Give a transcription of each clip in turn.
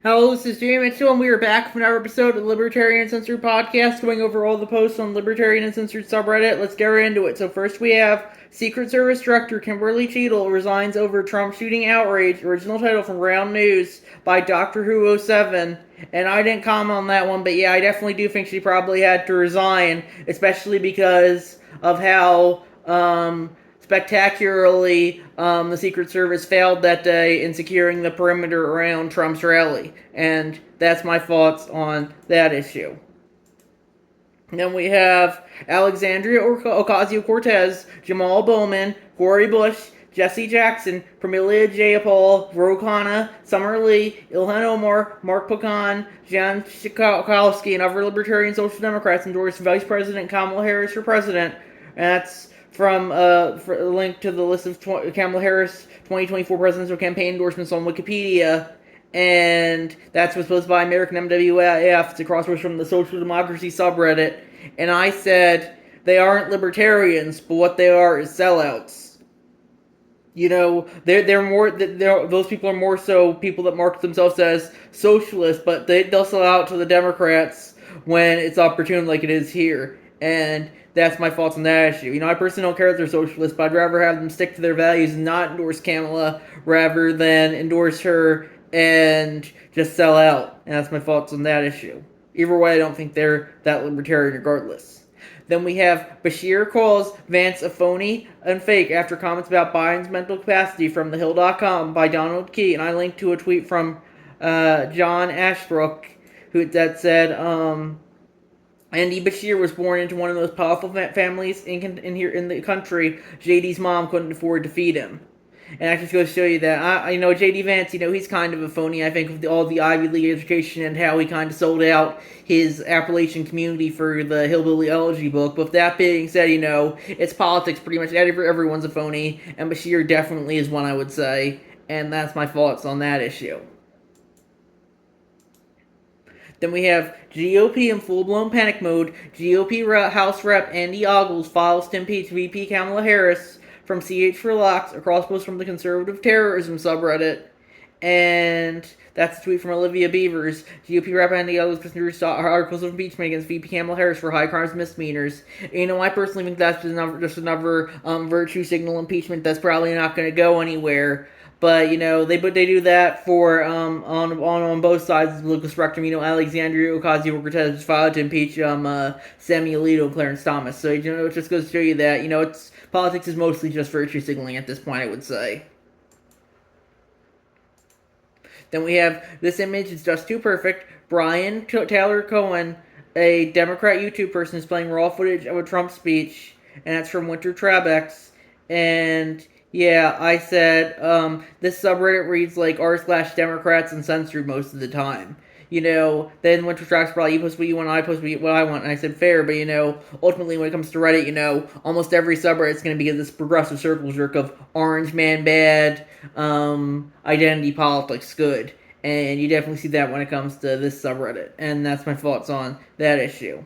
Hello, this is Jamie Mitchell, and we are back from another episode of the Libertarian Uncensored podcast, going over all the posts on Libertarian Uncensored subreddit. Let's get right into it. So first we have Secret Service Director Kimberly Cheadle resigns over Trump shooting outrage, original title from Round News by Doctor Who 07. And I didn't comment on that one, but yeah, I definitely do think she probably had to resign, especially because of how, spectacularly, the Secret Service failed that day in securing the perimeter around Trump's rally. And that's my thoughts on that issue. And then we have Alexandria Ocasio-Cortez, Jamal Bowman, Cori Bush, Jesse Jackson, Pramila Jayapal, Ro Khanna, Summer Lee, Ilhan Omar, Mark Pecan, Jan Schakowsky, and other Libertarian Social Democrats endorsed Vice President Kamala Harris for president. And that's from a link to the list of Kamala Harris 2024 presidential campaign endorsements on Wikipedia. And that's what's posted by American MWAF. It's a crossword from the Social Democracy subreddit. And I said, they aren't libertarians, but what they are is sellouts. You know, those people are more so people that mark themselves as socialists, but they'll sell out to the Democrats when it's opportune, like it is here. And that's my thoughts on that issue. You know, I personally don't care if they're socialists, but I'd rather have them stick to their values and not endorse Kamala rather than endorse her and just sell out. And that's my thoughts on that issue. Either way, I don't think they're that libertarian regardless. Then we have Bashir calls Vance a phony and fake after comments about Biden's mental capacity from thehill.com by Donald Key. And I linked to a tweet from John Ashbrook that said, Andy Bashir was born into one of the most powerful families in the country. JD's mom couldn't afford to feed him. And that just goes to show you that, JD Vance, he's kind of a phony, I think, with all the Ivy League education and how he kind of sold out his Appalachian community for the Hillbilly Elegy book. But with that being said, it's politics. Pretty much everyone's a phony, and Bashir definitely is one, I would say. And that's my thoughts on that issue. Then we have GOP in full-blown panic mode. GOP House Rep Andy Ogles files to impeach VP Kamala Harris from CH for Locks, a cross post from the Conservative Terrorism subreddit. And that's a tweet from Olivia Beavers. GOP Rep Andy Ogles considers articles of impeachment against VP Kamala Harris for high crimes and misdemeanors. And, I personally think that's just another virtue signal impeachment that's probably not going to go anywhere. But, they do that for, on both sides of the political spectrum. Alexandria Ocasio-Cortez filed to impeach, Samuel Alito and Clarence Thomas. So, it just goes to show you that, politics is mostly just virtue signaling at this point, I would say. Then we have this image, it's just too perfect. Brian Taylor Cohen, a Democrat YouTube person, is playing raw footage of a Trump speech, and that's from Winter Trabex. And yeah, I said, this subreddit reads like r/Democrats Uncensored most of the time. Then Winter Trabex probably, you post what you want, I post what I want, and I said fair, but ultimately when it comes to Reddit, almost every subreddit's going to be this progressive circle jerk of orange man bad, identity politics good. And you definitely see that when it comes to this subreddit. And that's my thoughts on that issue.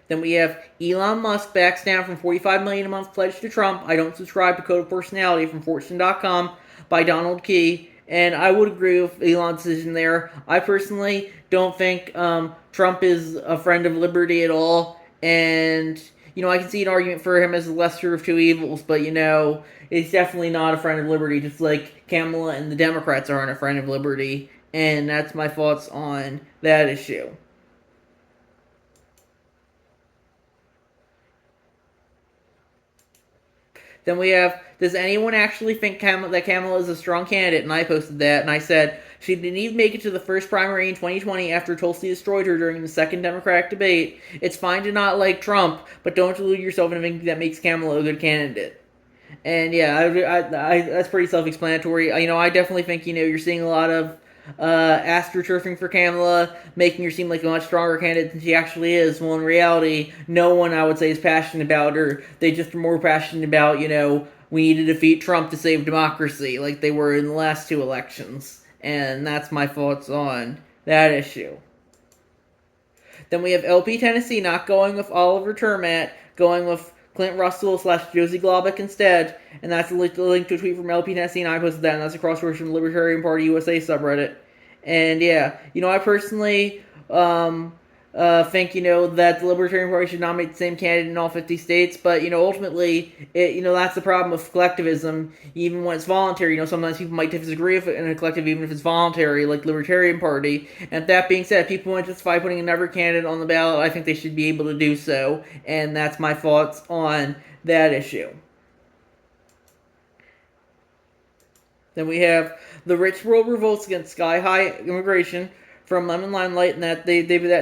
Then we have Elon Musk backs down from $45 million a month pledge to Trump. I don't subscribe to Code of Personality from Fortune.com by Donald Key. And I would agree with Elon's decision there. I personally don't think Trump is a friend of liberty at all. And, I can see an argument for him as the lesser of two evils. But, he's definitely not a friend of liberty. Just like Kamala and the Democrats aren't a friend of liberty. And that's my thoughts on that issue. Then we have, does anyone actually think that Kamala is a strong candidate? And I posted that, and I said, she didn't even make it to the first primary in 2020 after Tulsi destroyed her during the second Democratic debate. It's fine to not like Trump, but don't delude yourself into thinking that makes Kamala a good candidate. And yeah, I that's pretty self-explanatory. I definitely think, you're seeing a lot of astroturfing for Kamala, making her seem like a much stronger candidate than she actually is. Well, in reality, no one, I would say, is passionate about her. They just are more passionate about, we need to defeat Trump to save democracy, like they were in the last two elections. And that's my thoughts on that issue. Then we have LP Tennessee not going with Oliver Turmat, going with Clint Russell / Josie Globick instead, and that's a link to a tweet from LP Tennessee, and I posted that, and that's a cross-reference from the Libertarian Party USA subreddit. And yeah, I personally think that the Libertarian Party should nominate the same candidate in all 50 states, but ultimately, that's the problem with collectivism. Even when it's voluntary, sometimes people might disagree with it in a collective, even if it's voluntary, like the Libertarian Party. And that being said, if people want to justify putting another candidate on the ballot, I think they should be able to do so, and that's my thoughts on that issue. Then we have the rich world revolts against sky-high immigration from Lemon Limelight, and that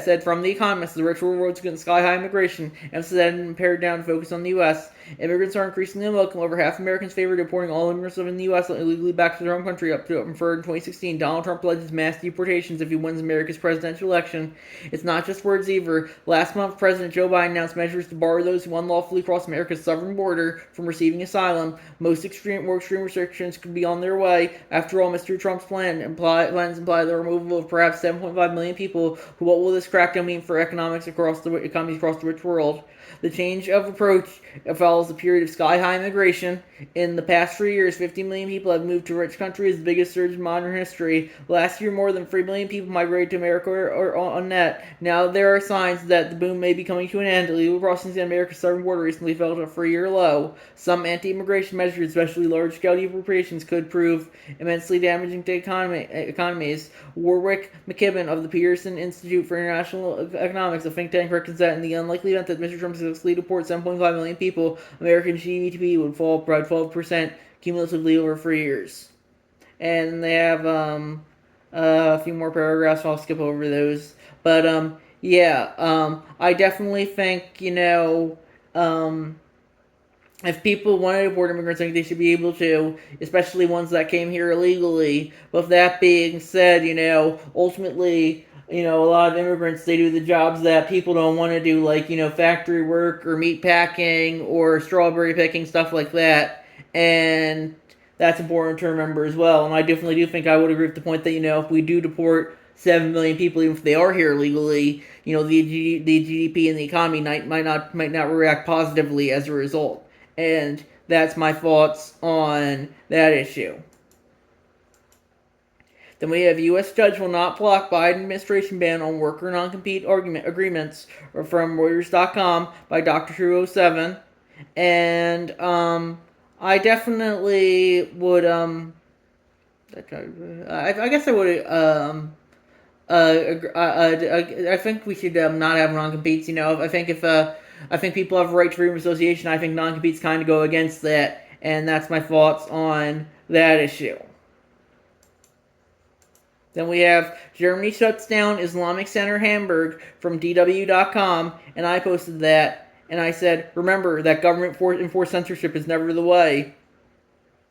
said from The Economist, the rich world revolts against sky-high immigration, emphasized and pared down to focus on the U.S. Immigrants are increasingly unwelcome. Over half Americans favor deporting all immigrants living in the U.S. illegally back to their home country. Up for in 2016, Donald Trump pledges mass deportations if he wins America's presidential election. It's not just words either. Last month, President Joe Biden announced measures to bar those who unlawfully cross America's southern border from receiving asylum. More extreme restrictions could be on their way. After all, Mr. Trump's plans imply the removal of perhaps 7.5 million people. What will this crackdown mean for economies across the rich world? The change of approach follows a period of sky-high immigration. In the past 3 years, 50 million people have moved to rich countries, the biggest surge in modern history. Last year, more than 3 million people migrated to America or on net. Now, there are signs that the boom may be coming to an end. Illegal crossings at America's southern border recently fell to a 3-year low. Some anti-immigration measures, especially large-scale deportations, could prove immensely damaging to economies. Warwick McKibben of the Peterson Institute for International Economics, a think tank, reckons that in the unlikely event that Mr. Trump successfully deports 7.5 million people, American GDP would fall by 12% cumulatively over 3 years. And they have a few more paragraphs, so I'll skip over those. But I definitely think, if people want to deport immigrants, I think they should be able to, especially ones that came here illegally. But with that being said, ultimately, a lot of immigrants, they do the jobs that people don't want to do, like, factory work or meat packing or strawberry picking, stuff like that. And that's important to remember as well. And I definitely do think I would agree with the point that, if we do deport 7 million people, even if they are here illegally, the GDP and the economy might not react positively as a result. And that's my thoughts on that issue. Then we have U.S. judge will not block Biden administration ban on worker non-compete agreements from Reuters.com by Dr. 207. And I definitely would I guess I would I think we should not have non-competes. I think people have a right to freedom of association. I think non-competes kind of go against that, and that's my thoughts on that issue. Then we have Germany shuts down Islamic Center Hamburg from DW.com, and I posted that, and I said, remember that government enforced censorship is never the way.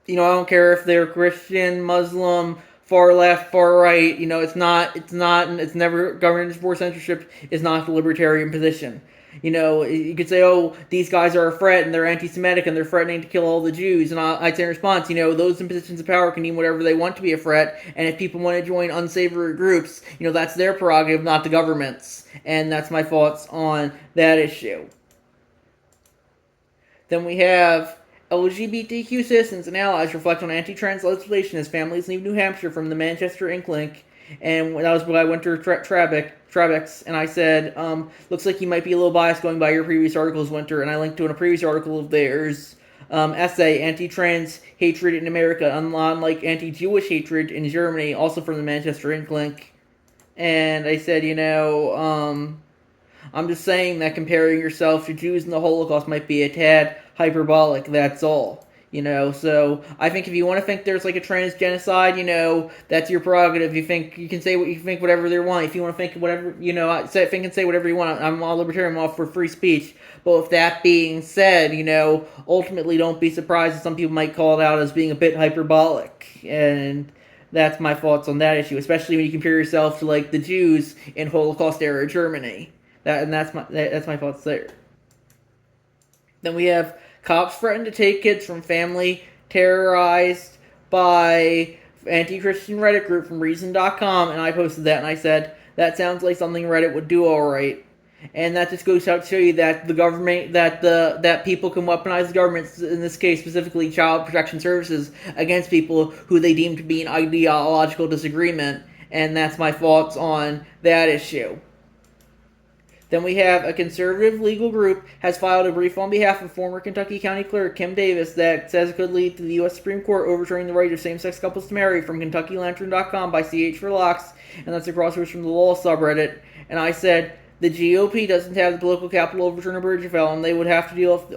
I don't care if they're Christian, Muslim, far left, far right. It's never government enforced censorship is not the libertarian position. You could say, oh, these guys are a threat and they're anti-Semitic and they're threatening to kill all the Jews. And I'd say in response, those in positions of power can deem whatever they want to be a threat. And if people want to join unsavory groups, that's their prerogative, not the government's. And that's my thoughts on that issue. Then we have LGBTQ citizens and allies reflect on anti-trans legislation as families leave New Hampshire from the Manchester Inklink. And that was when I went to Trabex, and I said, looks like you might be a little biased going by your previous articles, Winter, and I linked to a previous article of theirs, essay, Anti-Trans Hatred in America, unlike anti-Jewish hatred in Germany, also from the Manchester Inklink. And I said, I'm just saying that comparing yourself to Jews in the Holocaust might be a tad hyperbolic, that's all. So I think if you want to think there's like a trans genocide, that's your prerogative. You can say what you think, whatever they want. If you want to think whatever, think and say whatever you want. I'm all libertarian, I'm all for free speech. But with that being said, ultimately don't be surprised that some people might call it out as being a bit hyperbolic. And that's my thoughts on that issue, especially when you compare yourself to like the Jews in Holocaust era Germany. That's my thoughts there. Then we have cops threaten to take kids from family terrorized by anti-Christian Reddit group from Reason.com, and I posted that, and I said, that sounds like something Reddit would do alright. And that just goes out to show you that the government, that people can weaponize the government, in this case specifically Child Protection Services, against people who they deem to be in ideological disagreement. And that's my thoughts on that issue. Then we have a conservative legal group has filed a brief on behalf of former Kentucky County Clerk Kim Davis that says it could lead to the U.S. Supreme Court overturning the right of same-sex couples to marry, from KentuckyLantern.com by CH for Locks, and that's a crossroads from the Law subreddit. And I said, the GOP doesn't have the political capital to overturn a marriage fell, and they would have to deal with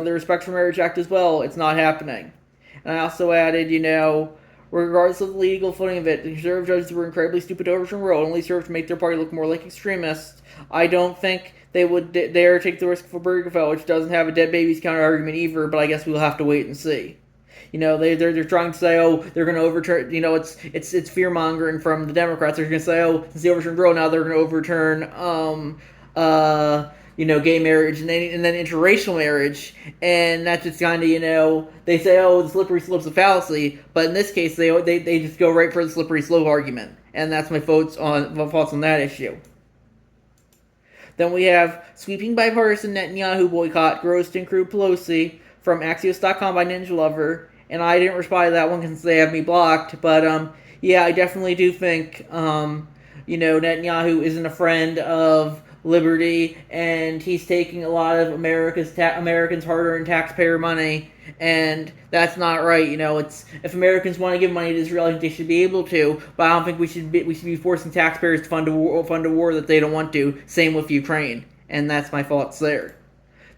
the Respect for Marriage Act as well. It's not happening. And I also added, regardless of the legal footing of it, the conservative judges were incredibly stupid to overturn Roe, only served to make their party look more like extremists. I don't think they would dare take the risk of a Obergefell, which doesn't have a dead babies counter argument either, but I guess we'll have to wait and see. They're trying to say, oh, they're going to overturn, it's fear-mongering from the Democrats. They're going to say, oh, since they overturned Roe, now they're going to overturn, gay marriage and then interracial marriage, and that's just kind of, they say, oh, the slippery slope's a fallacy, but in this case, they just go right for the slippery slope argument, and that's my thoughts on that issue. Then we have sweeping bipartisan Netanyahu boycott grows to include Pelosi from Axios.com by Ninja Lover, and I didn't reply to that one since they have me blocked, but I definitely do think Netanyahu isn't a friend of liberty, and he's taking a lot of Americans' hard-earned taxpayer money, and that's not right. It's, if Americans want to give money to Israel, I think they should be able to, but I don't think we should be forcing taxpayers to fund a war that they don't want to. Same with Ukraine, and that's my thoughts there.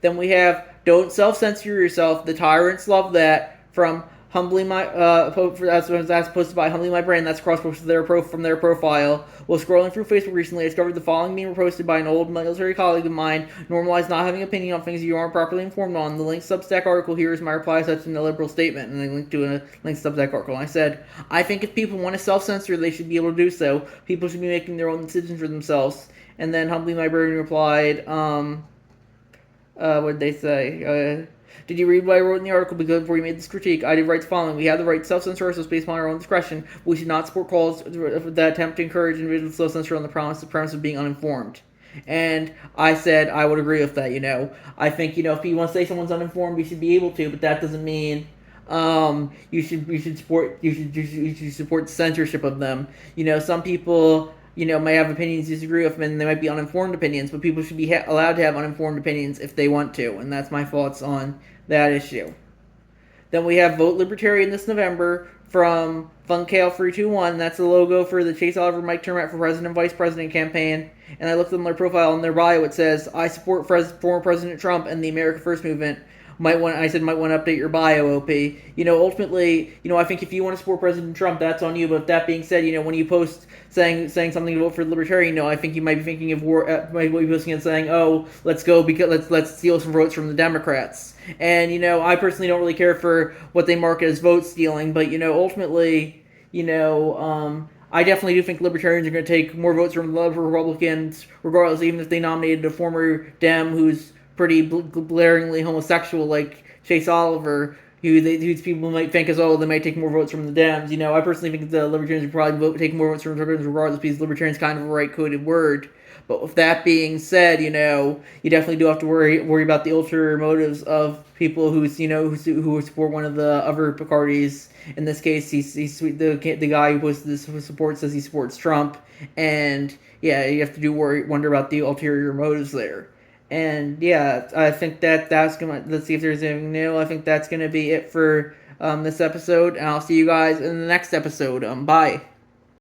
Then we have don't self-censor yourself. The tyrants love that, from Humbly My that's posted by Humbly My Brain. That's cross-posted from their profile. While scrolling through Facebook recently, I discovered the following meme posted by an old military colleague of mine. Normalize not having an opinion on things you aren't properly informed on. The linked Substack article here is my reply to such a liberal statement, and I linked to a linked Substack article. And I said, I think if people want to self-censor, they should be able to do so. People should be making their own decisions for themselves. And then Humbly My Brain replied, what did they say? Did you read what I wrote in the article before you made this critique? I did write the following. We have the right to self-censor ourselves based on our own discretion. We should not support calls that attempt to encourage individuals to self-censor on the premise of being uninformed. And I said I would agree with that, I think, if you want to say someone's uninformed, you should be able to, but that doesn't mean you should support the censorship of them. Some people may have opinions you disagree with, and they might be uninformed opinions, but people should be allowed to have uninformed opinions if they want to, and that's my thoughts on that issue. Then we have Vote Libertarian this November from Funkale321. That's the logo for the Chase Oliver Mike Turmat for President and Vice President campaign. And I looked on their profile, in their bio it says, I support former President Trump and the America First movement. Might want to update your bio, OP. Ultimately, I think if you want to support President Trump, that's on you. But with that being said, when you post saying something to vote for Libertarian, I think you might be thinking of war. Might be posting and saying, oh, let's go because let's steal some votes from the Democrats. And I personally don't really care for what they market as vote stealing, but ultimately, I definitely do think Libertarians are going to take more votes from the Republicans, regardless, even if they nominated a former Dem who's pretty blaringly homosexual, like Chase Oliver, who people might think as, oh, they might take more votes from the Dems. I personally think the Libertarians would probably take more votes from the Republicans regardless, because Libertarian is kind of a right-coded word. But with that being said, you definitely do have to worry about the ulterior motives of people who support one of the other parties. In this case, he's the guy who posted this support says he supports Trump, and yeah, you have to wonder about the ulterior motives there. And yeah, I think that's gonna. Let's see if there's anything new. I think that's gonna be it for this episode, and I'll see you guys in the next episode. Bye.